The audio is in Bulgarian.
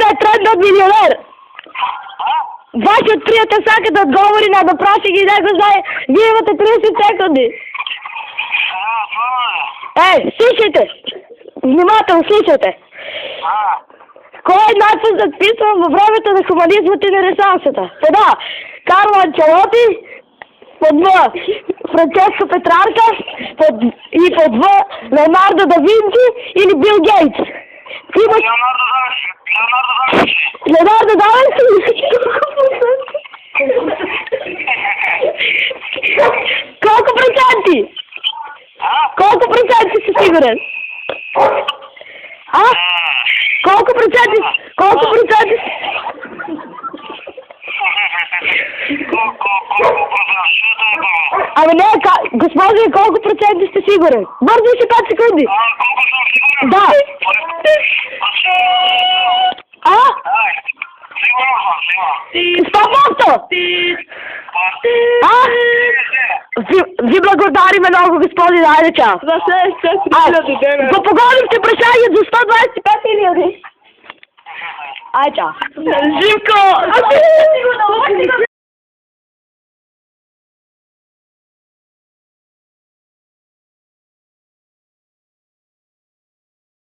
да е трендът милионер. Вашият приятел сака да отговори на въпроси и да го знае. Вие имате 30 секунди. Слушайте. Внимателно слушайте. Кой е надпис записван във времето на хуманизмата и на ренесансата? По Да, Карло Анчелоти, по Б, Франческо Петрарка, и по В, Леонардо да Винчи или Бил Гейтс? Леонардо да Винчи? Колко проценти? Колко проценти си сигурен? Колко проценти? Колко проценти? Ами не, госпожо, колко проценти сте сигурен? Бързо си 5 секунди. Да. Сто. Ви благодариме много, господин Айдеча. За 6 дена. Го погодихте прощание за 125 000. Айча. Живко!